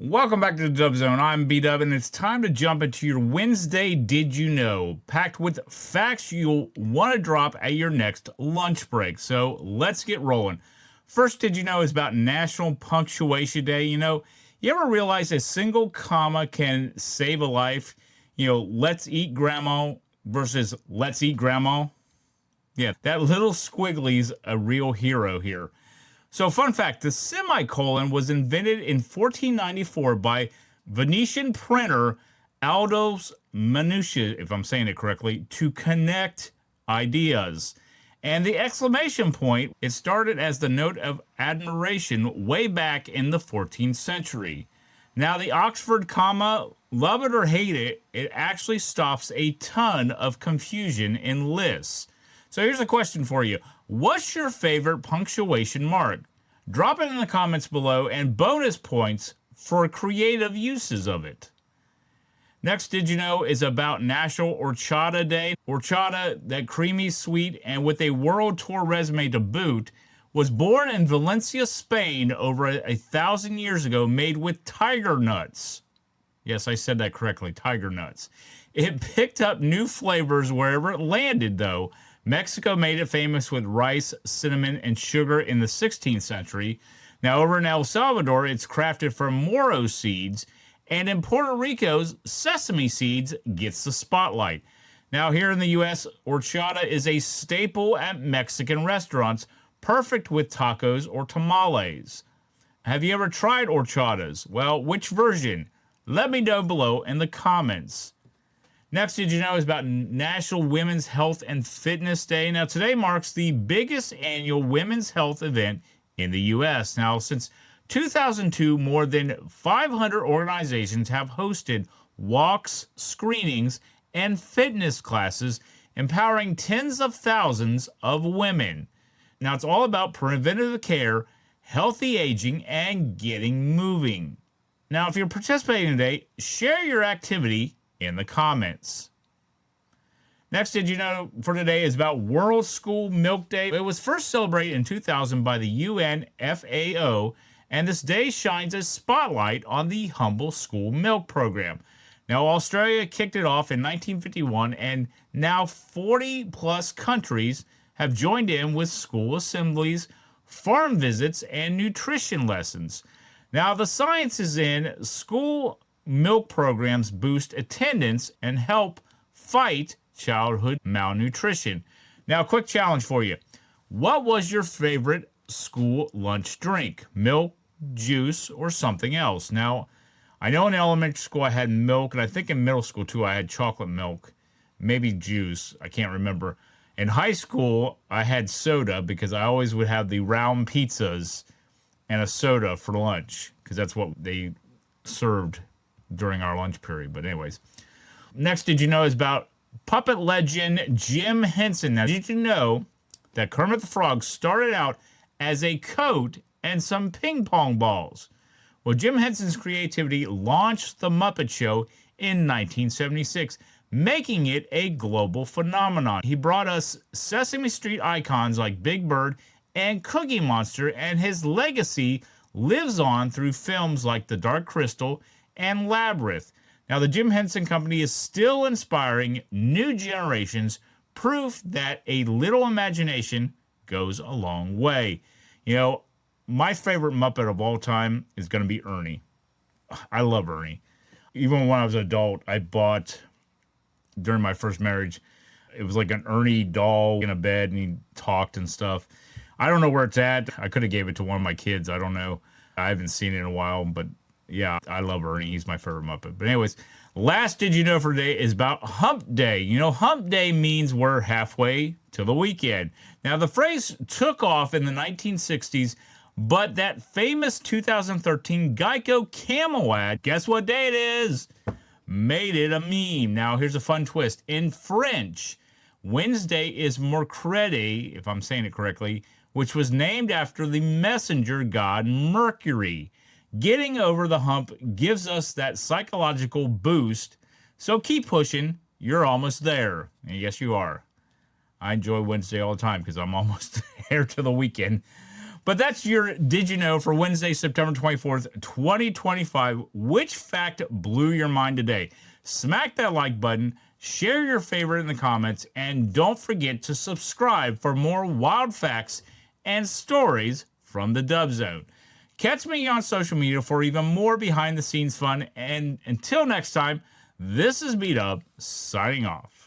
Welcome back to the Dub Zone. I'm B-Dub, and it's time to jump into your Wednesday Did You Know, packed with facts you'll want to drop at your next lunch break. So let's get rolling. First, did you know is about National Punctuation Day. You ever realize a single comma can save a life? Let's eat grandma versus let's eat grandma. Yeah, that little squiggly's a real hero here. So, fun fact, the semicolon was invented in 1494 by Venetian printer Aldo's Manutius, if I'm saying it correctly, to connect ideas. And the exclamation point, it started as the note of admiration way back in the 14th century. Now, the Oxford comma, love it or hate it, it actually stops a ton of confusion in lists. So here's a question for you. What's your favorite punctuation mark? Drop it in the comments below, and bonus points for creative uses of it. Next, did you know is about National Horchata Day. Horchata, that creamy sweet and with a world tour resume to boot, was born in Valencia, Spain over 1,000 years ago, made with tiger nuts. Yes, I said that correctly, tiger nuts. It picked up new flavors wherever it landed, though. Mexico made it famous with rice, cinnamon, and sugar in the 16th century. Now, over in El Salvador, it's crafted from moro seeds, and in Puerto Rico's sesame seeds gets the spotlight. Now, here in the U.S., horchata is a staple at Mexican restaurants, perfect with tacos or tamales. Have you ever tried horchatas? Well, which version? Let me know below in the comments. Next, did you know is about National Women's Health and Fitness Day. Now, today marks the biggest annual women's health event in the U.S. Now, since 2002, more than 500 organizations have hosted walks, screenings, and fitness classes, empowering tens of thousands of women. Now, it's all about preventative care, healthy aging, and getting moving. Now, if you're participating today, share your activity in the comments. Next, did you know for today is about World School Milk Day. It was first celebrated in 2000 by the UN FAO, and this day shines a spotlight on the Humble School Milk Program. Now, Australia kicked it off in 1951, and now 40 plus countries have joined in with school assemblies, farm visits, and nutrition lessons. Now, the science is in school milk programs boost attendance and help fight childhood malnutrition. Now, quick challenge for you. What was your favorite school lunch drink? Milk, juice, or something else? Now, I know in elementary school I had milk, and I think in middle school too I had chocolate milk, maybe juice. I can't remember. In high school, I had soda because I always would have the round pizzas and a soda for lunch because that's what they served during our lunch period. But anyways, next, did you know is about puppet legend Jim Henson. Now, did you know that Kermit the Frog started out as a coat and some ping pong balls? Well, Jim Henson's creativity launched the Muppet Show in 1976, making it a global phenomenon. He brought us Sesame Street icons like Big Bird and Cookie Monster, and his legacy lives on through films like The Dark Crystal and Labyrinth. Now, the Jim Henson Company is still inspiring new generations, proof that a little imagination goes a long way. My favorite Muppet of all time is going to be Ernie. I love Ernie. Even when I was an adult, I bought, during my first marriage, it was like an Ernie doll in a bed, and he talked and stuff. I don't know where it's at. I could have gave it to one of my kids. I don't know. I haven't seen it in a while, but yeah, I love Ernie. He's my favorite Muppet. But anyways, last did you know for today is about Hump Day. Hump Day means we're halfway to the weekend. Now, the phrase took off in the 1960s, but that famous 2013 Geico Camel ad, guess what day it is? Made it a meme. Now, here's a fun twist. In French, Wednesday is Mercredi, if I'm saying it correctly, which was named after the messenger god Mercury. Getting over the hump gives us that psychological boost, so keep pushing. You're almost there. And yes, you are. I enjoy Wednesday all the time because I'm almost there to the weekend. But that's your Did You Know for Wednesday, September 24th, 2025. Which fact blew your mind today? Smack that like button, share your favorite in the comments, and don't forget to subscribe for more wild facts and stories from the Dub Zone. Catch me on social media for even more behind the scenes fun. And until next time, this is B-Dub signing off.